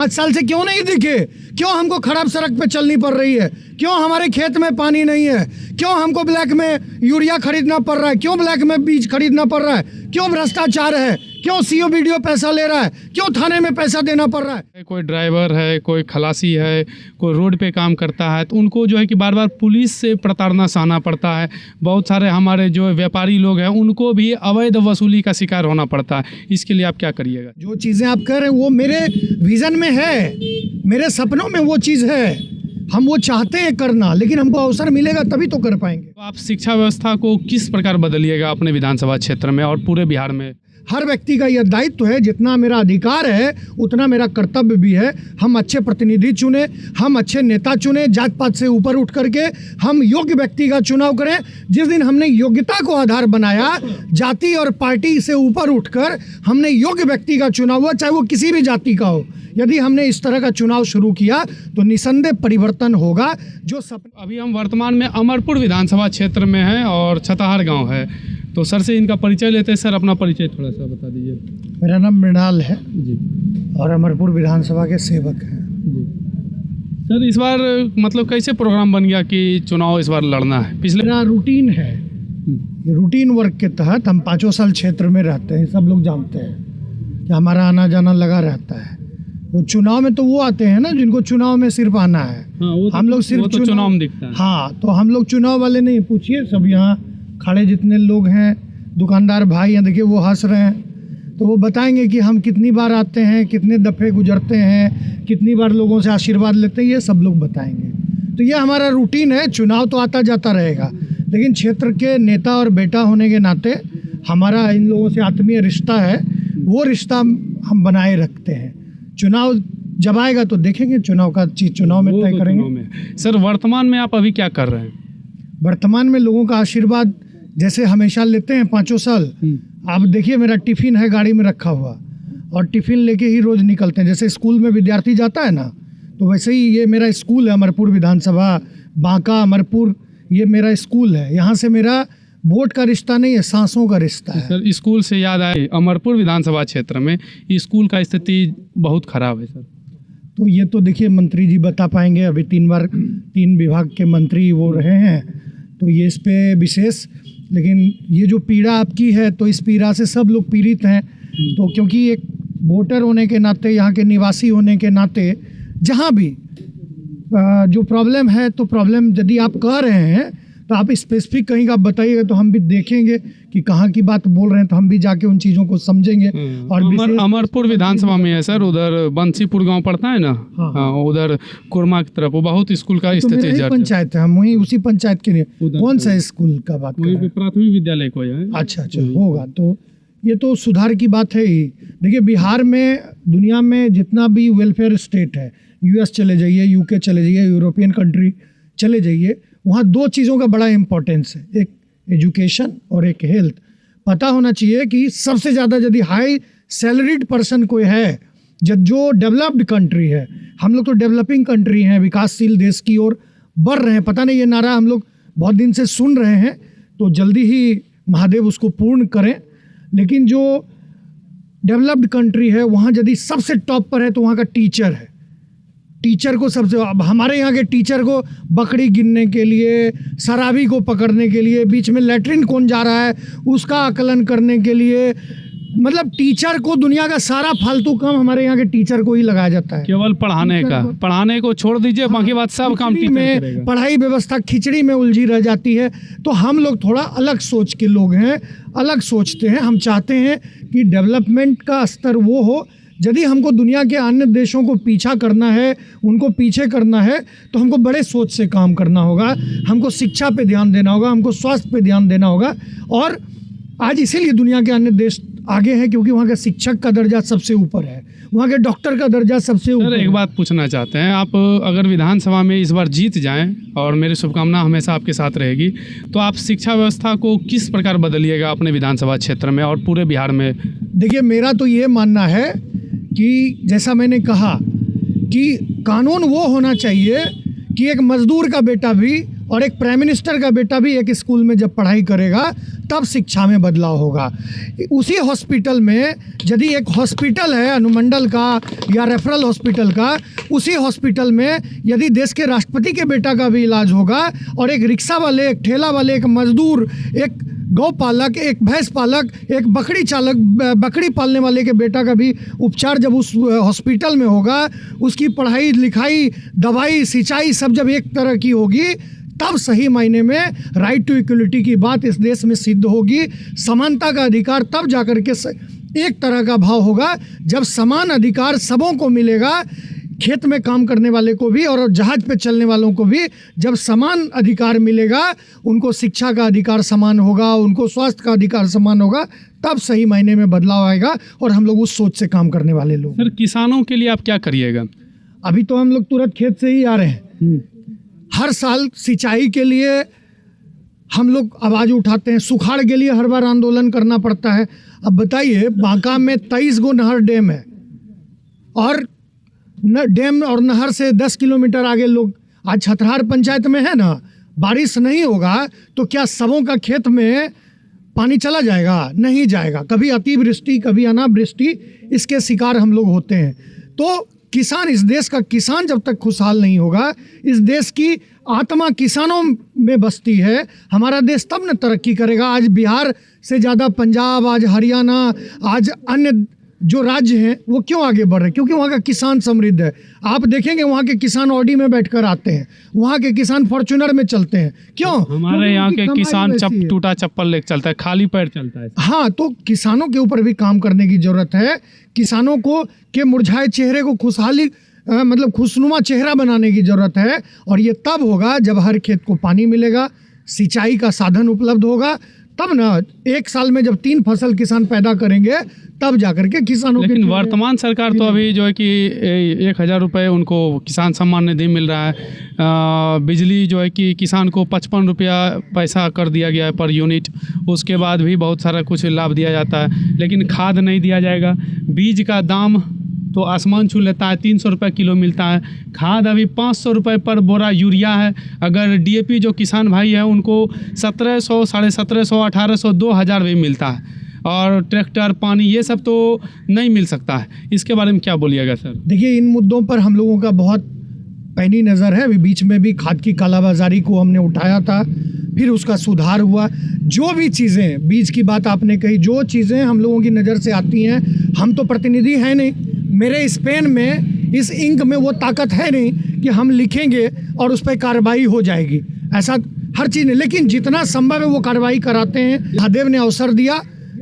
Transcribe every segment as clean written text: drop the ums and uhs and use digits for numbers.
5 साल से क्यों नहीं दिखे? क्यों हमको खराब सड़क पे चलनी पड़ रही है? क्यों हमारे खेत में पानी नहीं है? क्यों हमको ब्लैक में यूरिया खरीदना पड़ रहा है? क्यों ब्लैक में बीज खरीदना पड़ रहा है? क्यों भ्रष्टाचार है? क्यों सीओ वीडियो पैसा ले रहा है? क्यों थाने में पैसा देना पड़ रहा है? कोई ड्राइवर है, कोई खलासी है, कोई रोड पे काम करता है, तो उनको जो है कि बार बार पुलिस से प्रताड़ना सहना पड़ता है। बहुत सारे हमारे जो व्यापारी लोग हैं उनको भी अवैध वसूली का शिकार होना पड़ता है। इसके लिए आप क्या करिएगा? जो चीज़ें आप कर रहे हैं वो मेरे विज़न में है, मेरे सपनों में वो चीज़ है। हम वो चाहते हैं करना, लेकिन हमको अवसर मिलेगा तभी तो कर पाएंगे। तो आप शिक्षा व्यवस्था को किस प्रकार बदलिएगा अपने विधानसभा क्षेत्र में और पूरे बिहार में? हर व्यक्ति का यह दायित्व है, जितना मेरा अधिकार है उतना मेरा कर्तव्य भी है। हम अच्छे प्रतिनिधि चुने, हम अच्छे नेता चुने, जात पात से ऊपर उठ करके हम योग्य व्यक्ति का चुनाव करें। जिस दिन हमने योग्यता को आधार बनाया, जाति और पार्टी से ऊपर उठकर हमने योग्य व्यक्ति का चुनाव हुआ, चाहे वो किसी भी जाति का हो, यदि हमने इस तरह का चुनाव शुरू किया तो निसंदेह परिवर्तन होगा। जो सब अभी हम वर्तमान में अमरपुर विधानसभा क्षेत्र में हैं और छताहार गांव है, तो सर से इनका परिचय लेते हैं। सर अपना परिचय थोड़ा सा बता दीजिए। मेरा नाम मृणाल है जी, और अमरपुर विधानसभा के सेवक हैं। जी सर, इस बार मतलब कैसे प्रोग्राम बन गया कि चुनाव इस बार लड़ना है? पिछले मेरा रूटीन है, ये रूटीन वर्क के तहत हम 5 साल क्षेत्र में रहते हैं। सब लोग जानते हैं कि हमारा आना जाना लगा रहता है। वो चुनाव में तो वो आते हैं ना जिनको चुनाव में सिर्फ आना है। हाँ, वो तो, हम लोग सिर्फ वो तो चुनाव में दिखता है। हाँ, तो हम लोग चुनाव वाले नहीं। पूछिए सब यहाँ खड़े जितने लोग हैं, दुकानदार भाई हैं, देखिए वो हंस रहे हैं, तो वो बताएंगे कि हम कितनी बार आते हैं, कितने दफ़े गुजरते हैं, कितनी बार लोगों से आशीर्वाद लेते हैं, ये सब लोग बताएंगे। तो ये हमारा रूटीन है। चुनाव तो आता जाता रहेगा, लेकिन क्षेत्र के नेता और बेटा होने के नाते हमारा इन लोगों से आत्मीय रिश्ता है, वो रिश्ता हम बनाए रखते हैं। चुनाव जब आएगा तो देखेंगे, चुनाव का चीज़ चुनाव में तय करेंगे। सर वर्तमान में आप अभी क्या कर रहे हैं? वर्तमान में लोगों का आशीर्वाद जैसे हमेशा लेते हैं 5 साल। आप देखिए मेरा टिफ़िन है गाड़ी में रखा हुआ, और टिफ़िन लेके ही रोज़ निकलते हैं। जैसे स्कूल में विद्यार्थी जाता है ना, तो वैसे ही ये मेरा स्कूल है। अमरपुर विधानसभा, बांका, अमरपुर, ये मेरा स्कूल है। यहाँ से मेरा वोट का रिश्ता नहीं है, सांसों का रिश्ता है। सर स्कूल से याद आए, अमरपुर विधानसभा क्षेत्र में स्कूल का स्थिति बहुत खराब है सर। तो ये तो देखिए मंत्री जी बता पाएंगे। अभी 3 विभाग के मंत्री वो रहे हैं, तो ये इस पे विशेष। लेकिन ये जो पीड़ा आपकी है, तो इस पीड़ा से सब लोग पीड़ित हैं। तो क्योंकि एक वोटर होने के नाते, यहाँ के निवासी होने के नाते, जहाँ भी जो प्रॉब्लम है, तो प्रॉब्लम यदि आप कह रहे हैं तो आप स्पेसिफिक कहीं का बताइएगा, तो हम भी देखेंगे कि कहाँ की बात बोल रहे हैं, तो हम भी जाके उन चीज़ों को समझेंगे। और अमरपुर विधानसभा में है सर, उधर बंसीपुर गांव पड़ता है ना। हाँ, उधर कुरमा की तरफ वो बहुत स्कूल का स्थिति तो पंचायत है, हम वहीं उसी पंचायत के लिए। कौन सा स्कूल का बात कर रहे हैं? प्राथमिक विद्यालय को है। अच्छा, होगा। तो ये तो सुधार की बात है ही। देखिए बिहार में, दुनिया में जितना भी वेलफेयर स्टेट है, US चले जाइए, UK चले जाइए, यूरोपियन कंट्री चले जाइए, वहाँ 2 चीज़ों का बड़ा इम्पोर्टेंस है, एक एजुकेशन और एक हेल्थ। पता होना चाहिए कि सबसे ज़्यादा यदि हाई सैलरीड पर्सन कोई है, जो डेवलप्ड कंट्री है, हम लोग तो डेवलपिंग कंट्री हैं, विकासशील देश की ओर बढ़ रहे हैं। पता नहीं ये नारा हम लोग बहुत दिन से सुन रहे हैं, तो जल्दी ही महादेव उसको पूर्ण करें। लेकिन जो डेवलप्ड कंट्री है, वहाँ यदि सबसे टॉप पर है तो वहाँ का टीचर है। टीचर को सबसे, अब हमारे यहाँ के टीचर को बकरी गिनने के लिए, शराबी को पकड़ने के लिए, बीच में लैट्रिन कौन जा रहा है उसका आकलन करने के लिए, मतलब टीचर को दुनिया का सारा फालतू काम हमारे यहाँ के टीचर को ही लगाया जाता है। केवल पढ़ाने को छोड़ दीजिए, बाकी बात सब काम टीचर करेगा। पढ़ाई व्यवस्था खिचड़ी में उलझी रह जाती है। तो हम लोग थोड़ा अलग सोच के लोग हैं, अलग सोचते हैं। हम चाहते हैं कि डेवलपमेंट का स्तर वो हो, यदि हमको दुनिया के अन्य देशों को पीछा करना है, उनको पीछे करना है, तो हमको बड़े सोच से काम करना होगा। हमको शिक्षा पे ध्यान देना होगा, हमको स्वास्थ्य पे ध्यान देना होगा। और आज इसीलिए दुनिया के अन्य देश आगे हैं, क्योंकि वहाँ का शिक्षक का दर्जा सबसे ऊपर है, वहाँ के डॉक्टर का दर्जा सबसे ऊपर। एक बात पूछना चाहते हैं, आप अगर विधानसभा में इस बार जीत जाएं, और मेरी शुभकामना हमेशा आपके साथ रहेगी, तो आप शिक्षा व्यवस्था को किस प्रकार बदलिएगा अपने विधानसभा क्षेत्र में और पूरे बिहार में? देखिए मेरा तो ये मानना है कि जैसा मैंने कहा कि कानून वो होना चाहिए कि एक मजदूर का बेटा भी और एक प्राइम मिनिस्टर का बेटा भी एक स्कूल में जब पढ़ाई करेगा तब शिक्षा में बदलाव होगा। उसी हॉस्पिटल में यदि एक हॉस्पिटल है अनुमंडल का या रेफरल हॉस्पिटल का, उसी हॉस्पिटल में यदि देश के राष्ट्रपति के बेटा का भी इलाज होगा और एक रिक्शा वाले, एक ठेला वाले, एक मजदूर, एक गौ पालक, एक भैंस पालक, एक बकरी चालक, बकरी पालने वाले के बेटा का भी उपचार जब उस हॉस्पिटल में होगा, उसकी पढ़ाई लिखाई, दवाई, सिंचाई सब जब एक तरह की होगी, तब सही मायने में राइट टू इक्वलिटी की बात इस देश में सिद्ध होगी। समानता का अधिकार तब जाकर के एक तरह का भाव होगा जब समान अधिकार सबों को मिलेगा, खेत में काम करने वाले को भी और जहाज पे चलने वालों को भी जब समान अधिकार मिलेगा, उनको शिक्षा का अधिकार समान होगा, उनको स्वास्थ्य का अधिकार समान होगा, तब सही मायने में बदलाव आएगा और हम लोग उस सोच से काम करने वाले लोग। सर, किसानों के लिए आप क्या करिएगा? अभी तो हम लोग तुरंत खेत से ही आ रहे हैं। हर साल सिंचाई के लिए हम लोग आवाज़ उठाते हैं, सुखाड़ के लिए हर बार आंदोलन करना पड़ता है। अब बताइए, बांका में 23 गो नहर डैम है और डैम और नहर से 10 किलोमीटर आगे लोग, आज छतरहार पंचायत में है ना, बारिश नहीं होगा तो क्या सबों का खेत में पानी चला जाएगा? नहीं जाएगा। कभी अतिवृष्टि, कभी अनावृष्टि, इसके शिकार हम लोग होते हैं। तो किसान, इस देश का किसान जब तक खुशहाल नहीं होगा, इस देश की आत्मा किसानों में बसती है, हमारा देश तब न तरक्की करेगा। आज बिहार से ज़्यादा पंजाब, आज हरियाणा, आज अन्य जो राज्य हैं वो क्यों आगे बढ़ रहे हैं? क्योंकि वहाँ का किसान समृद्ध है। आप देखेंगे वहाँ के किसान ऑडी में बैठकर आते हैं, वहाँ के किसान फॉर्च्यूनर में चलते हैं। क्यों? हमारे यहाँ के किसान टूटा चप्पल लेकर चलता है, खाली पैर चलता है। हाँ, तो किसानों के ऊपर भी काम करने की ज़रूरत है। किसानों को के मुरझाए चेहरे को खुशहाली मतलब खुशनुमा चेहरा बनाने की ज़रूरत है। और ये तब होगा जब हर खेत को पानी मिलेगा, सिंचाई का साधन उपलब्ध होगा, तब ना एक साल में जब 3 फसल किसान पैदा करेंगे तब जाकर के किसानों। लेकिन वर्तमान सरकार तो अभी जो है कि 1000 रुपये उनको किसान सम्मान निधि मिल रहा है। बिजली जो है कि किसान को 55 रुपया पैसा कर दिया गया है पर यूनिट। उसके बाद भी बहुत सारा कुछ लाभ दिया जाता है, लेकिन खाद नहीं दिया जाएगा। बीज का दाम तो आसमान छू लेता है, 300 रुपये किलो मिलता है। खाद अभी 500 रुपये पर बोरा यूरिया है। अगर DAP जो किसान भाई है उनको 1700, 1750, 1800, 2000 भी मिलता है। और ट्रैक्टर, पानी, ये सब तो नहीं मिल सकता है। इसके बारे में क्या बोलिएगा सर? देखिए, इन मुद्दों पर हम लोगों का बहुत पैनी नज़र है। अभी बीच में भी खाद की कालाबाजारी को हमने उठाया था, फिर उसका सुधार हुआ। जो भी चीज़ें, बीज की बात आपने कही, जो चीज़ें हम लोगों की नज़र से आती हैं, हम तो प्रतिनिधि हैं नहीं। मेरे इस पेन में, इस इंक में वो ताकत है नहीं कि हम लिखेंगे और उस पर कार्रवाई हो जाएगी, ऐसा हर चीज़ नहीं। लेकिन जितना संभव है वो कार्रवाई कराते हैं। महादेव ने अवसर दिया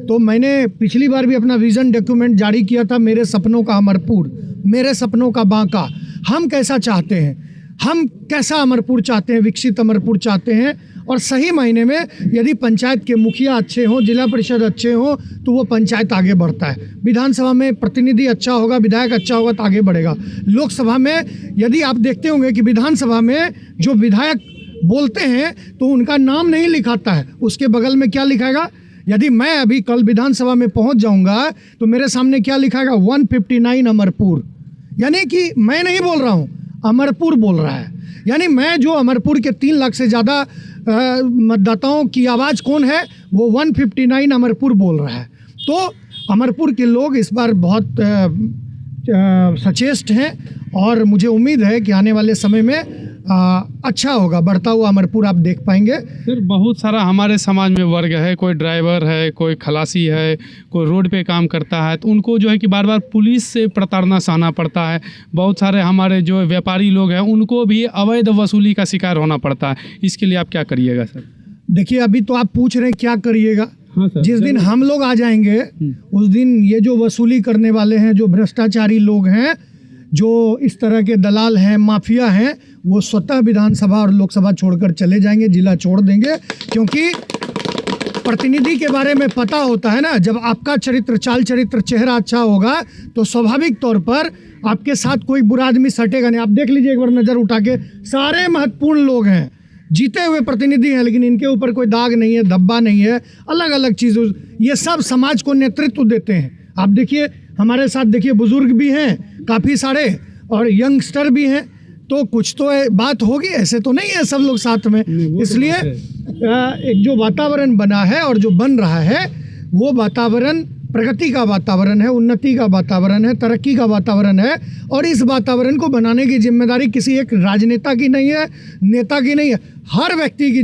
तो मैंने पिछली बार भी अपना विज़न डॉक्यूमेंट जारी किया था, मेरे सपनों का अमरपुर, मेरे सपनों का बांका। हम कैसा चाहते हैं, हम कैसा अमरपुर चाहते हैं, विकसित अमरपुर चाहते हैं। और सही मायने में यदि पंचायत के मुखिया अच्छे हों, जिला परिषद अच्छे हों, तो वो पंचायत आगे बढ़ता है। विधानसभा में प्रतिनिधि अच्छा होगा, विधायक अच्छा होगा तो आगे बढ़ेगा। लोकसभा में यदि आप देखते होंगे कि विधानसभा में जो विधायक बोलते हैं तो उनका नाम नहीं लिखाता है, उसके बगल में क्या लिखाएगा? यदि मैं अभी कल विधानसभा में पहुंच जाऊंगा तो मेरे सामने क्या लिखाएगा? 159 अमरपुर। यानी कि मैं नहीं बोल रहा हूं, अमरपुर बोल रहा है। यानी मैं जो अमरपुर के 3 लाख से ज़्यादा मतदाताओं की आवाज़ कौन है, वो 159 अमरपुर बोल रहा है। तो अमरपुर के लोग इस बार बहुत सचेष्ट हैं और मुझे उम्मीद है कि आने वाले समय में अच्छा होगा, बढ़ता हुआ अमरपुर आप देख पाएंगे। सर, बहुत सारा हमारे समाज में वर्ग है, कोई ड्राइवर है, कोई खलासी है, कोई रोड पे काम करता है, तो उनको जो है कि बार बार पुलिस से प्रताड़ना सहना पड़ता है। बहुत सारे हमारे जो व्यापारी लोग हैं उनको भी अवैध वसूली का शिकार होना पड़ता है। इसके लिए आप क्या करिएगा सर? देखिए, अभी तो आप पूछ रहे हैं क्या करिएगा। हाँ सर, जिस दिन हम लोग आ जाएंगे उस दिन ये जो वसूली करने वाले हैं, जो भ्रष्टाचारी लोग हैं, जो इस तरह के दलाल हैं, माफिया हैं, वो स्वतः विधानसभा और लोकसभा छोड़कर चले जाएंगे, जिला छोड़ देंगे। क्योंकि प्रतिनिधि के बारे में पता होता है ना, जब आपका चरित्र, चाल चरित्र, चेहरा अच्छा होगा तो स्वाभाविक तौर पर आपके साथ कोई बुरा आदमी सटेगा नहीं। आप देख लीजिए एक बार नज़र उठा के, सारे महत्वपूर्ण लोग हैं, जीते हुए प्रतिनिधि हैं, लेकिन इनके ऊपर कोई दाग नहीं है, धब्बा नहीं है, अलग अलग चीज़। ये सब समाज को नेतृत्व देते हैं। आप देखिए हमारे साथ, देखिए बुजुर्ग भी हैं काफ़ी सारे और यंगस्टर भी हैं। तो कुछ तो बात होगी, ऐसे तो नहीं है सब लोग साथ में। इसलिए एक जो वातावरण बना है और जो बन रहा है वो वातावरण प्रगति का वातावरण है, उन्नति का वातावरण है, तरक्की का वातावरण है। और इस वातावरण को बनाने की जिम्मेदारी किसी एक राजनेता की नहीं है, नेता की नहीं है, हर व्यक्ति की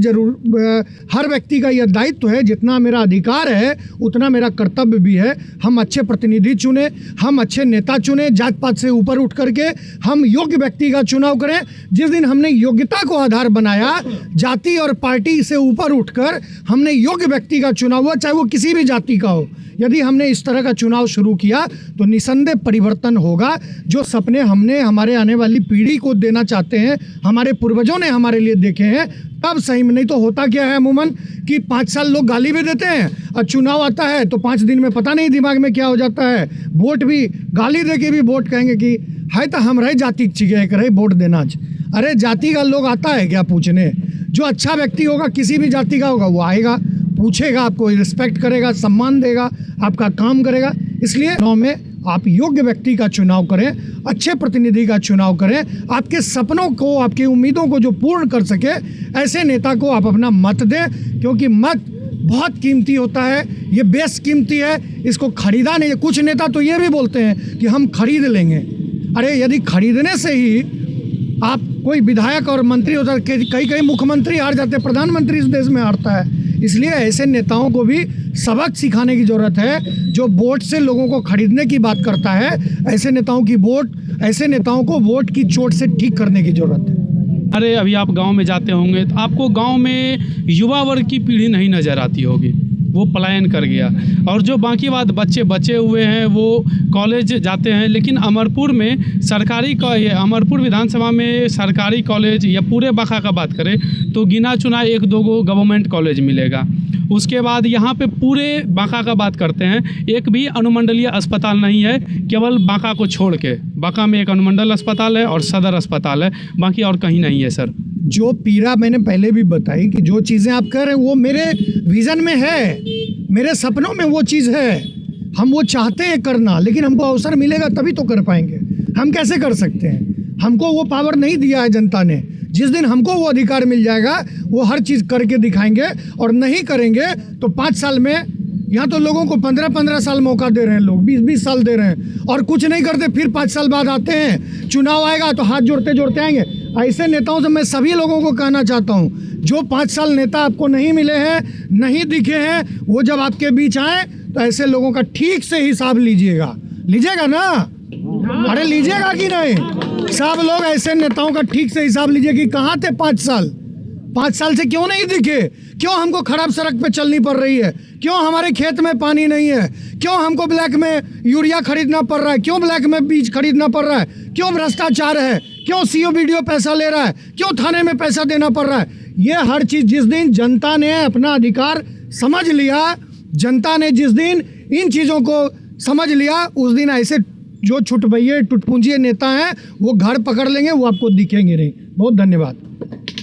हर व्यक्ति का यह दायित्व है। जितना मेरा अधिकार है उतना मेरा कर्तव्य भी है। हम अच्छे प्रतिनिधि चुने, हम अच्छे नेता चुने, जात पात से ऊपर उठ करके हम योग्य व्यक्ति का चुनाव करें। जिस दिन हमने योग्यता को आधार बनाया, जाति और पार्टी से ऊपर उठकर हमने योग्य व्यक्ति का चुनाव हुआ, चाहे वो किसी भी जाति का हो, यदि हमने इस तरह का चुनाव शुरू किया तो निसंदेह परिवर्तन होगा। जो सपने हमने हमारे आने वाली पीढ़ी को देना चाहते हैं, हमारे पूर्वजों ने हमारे लिए देखे हैं, तब सही में। नहीं तो होता क्या है अमूमन कि 5 साल लोग गाली भी देते हैं और चुनाव आता है तो 5 दिन में पता नहीं दिमाग में क्या हो जाता है, वोट भी गाली दे के भी वोट कहेंगे कि है तो हम रहे जाति चिगे रहे वोट देना। अरे जाति का लोग आता है क्या पूछने? जो अच्छा व्यक्ति होगा किसी भी जाति का होगा वो आएगा, पूछेगा, आपको रिस्पेक्ट करेगा, सम्मान देगा, आपका काम करेगा। इसलिए चुनाव में आप योग्य व्यक्ति का चुनाव करें, अच्छे प्रतिनिधि का चुनाव करें, आपके सपनों को, आपकी उम्मीदों को जो पूर्ण कर सके ऐसे नेता को आप अपना मत दें। क्योंकि मत बहुत कीमती होता है, ये बेस कीमती है, इसको खरीदा नहीं। कुछ नेता तो ये भी बोलते हैं कि हम खरीद लेंगे। अरे यदि खरीदने से ही आप कोई विधायक और मंत्री होता है, कई मुख्यमंत्री हार जाते हैं, प्रधानमंत्री इस देश में हारता है। इसलिए ऐसे नेताओं को भी सबक सिखाने की ज़रूरत है। जो वोट से लोगों को खरीदने की बात करता है, ऐसे नेताओं को वोट की चोट से ठीक करने की ज़रूरत है। अरे अभी आप गांव में जाते होंगे तो आपको गांव में युवा वर्ग की पीढ़ी नहीं नज़र आती होगी, वो पलायन कर गया। और जो बाकी बात बच्चे बचे हुए हैं वो कॉलेज जाते हैं। लेकिन अमरपुर में अमरपुर विधानसभा में सरकारी कॉलेज या पूरे बांका का बात करें तो गिना चुना 1-2 गवर्नमेंट कॉलेज मिलेगा। उसके बाद यहाँ पे पूरे बांका का बात करते हैं, एक भी अनुमंडलीय अस्पताल नहीं है, केवल बांका को छोड़ के। बांका में एक अनुमंडल अस्पताल है और सदर अस्पताल है, बाकी और कहीं नहीं है सर। जो पीड़ा मैंने पहले भी बताई कि जो चीज़ें आप कर रहे हैं वो मेरे विज़न में है, मेरे सपनों में वो चीज़ है। हम वो चाहते हैं करना, लेकिन हमको अवसर मिलेगा तभी तो कर पाएंगे। हम कैसे कर सकते हैं? हमको वो पावर नहीं दिया है जनता ने। जिस दिन हमको वो अधिकार मिल जाएगा वो हर चीज़ करके दिखाएंगे। और नहीं करेंगे तो 5 साल में, यहाँ तो लोगों को 15-15 साल मौका दे रहे हैं लोग, 20-20 साल दे रहे हैं, और कुछ नहीं करते। फिर 5 साल बाद आते हैं, चुनाव आएगा तो हाथ जोड़ते जोड़ते आएंगे। ऐसे नेताओं से मैं सभी लोगों को कहना चाहता हूँ, जो 5 साल नेता आपको नहीं मिले हैं, नहीं दिखे हैं, वो जब आपके बीच आए तो ऐसे लोगों का ठीक से हिसाब लीजिएगा ना? अरे लीजिएगा कि नहीं? सब लोग ऐसे नेताओं का ठीक से हिसाब लीजिए कि कहाँ थे 5 साल से क्यों नहीं दिखे? क्यों हमको खराब सड़क पे चलनी पड़ रही है? क्यों हमारे खेत में पानी नहीं है? क्यों हमको ब्लैक में यूरिया खरीदना पड़ रहा है? क्यों ब्लैक में बीज खरीदना पड़ रहा है? क्यों भ्रष्टाचार है? क्यों CO पैसा ले रहा है? क्यों थाने में पैसा देना पड़ रहा है? ये हर चीज़ जिस दिन जनता ने अपना अधिकार समझ लिया, जनता ने जिस दिन इन चीज़ों को समझ लिया, उस दिन ऐसे जो छुटभइये टुटपुंजिये नेता हैं वो घर पकड़ लेंगे, वो आपको दिखेंगे नहीं। बहुत धन्यवाद।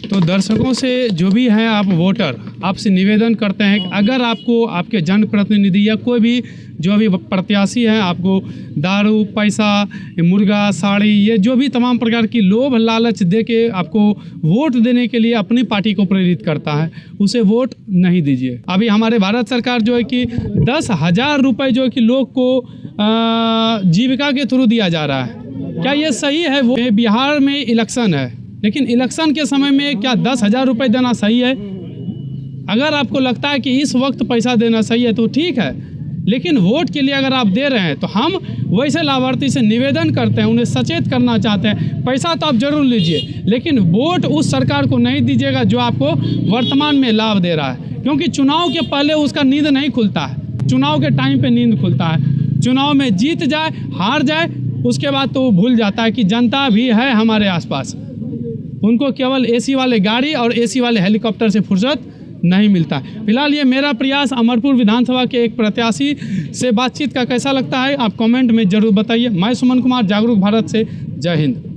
तो दर्शकों से जो भी हैं आप वोटर, आपसे निवेदन करते हैं अगर आपको आपके जनप्रतिनिधि या कोई भी जो भी प्रत्याशी हैं आपको दारू, पैसा, मुर्गा, साड़ी, ये जो भी तमाम प्रकार की लोभ लालच दे के आपको वोट देने के लिए अपनी पार्टी को प्रेरित करता है, उसे वोट नहीं दीजिए। अभी हमारे भारत सरकार जो है कि 10,000 रुपये जो है कि लोग को जीविका के थ्रू दिया जा रहा है। क्या ये सही है? वो बिहार में इलेक्शन है, लेकिन इलेक्शन के समय में क्या 10,000 रुपये देना सही है? अगर आपको लगता है कि इस वक्त पैसा देना सही है तो ठीक है, लेकिन वोट के लिए अगर आप दे रहे हैं तो हम वैसे लाभार्थी से निवेदन करते हैं, उन्हें सचेत करना चाहते हैं, पैसा तो आप जरूर लीजिए, लेकिन वोट उस सरकार को नहीं दीजिएगा जो आपको वर्तमान में लाभ दे रहा है। क्योंकि चुनाव के पहले उसका नींद नहीं खुलता है, चुनाव के टाइम पे नींद खुलता है। चुनाव में जीत जाए, हार जाए, उसके बाद तो वो भूल जाता है कि जनता भी है हमारे आसपास। उनको केवल AC वाले गाड़ी और AC वाले हेलीकॉप्टर से फुर्सत नहीं मिलता। फिलहाल ये मेरा प्रयास अमरपुर विधानसभा के एक प्रत्याशी से बातचीत का कैसा लगता है आप कमेंट में ज़रूर बताइए। मैं सुमन कुमार, जागरूक भारत से, जय हिंद।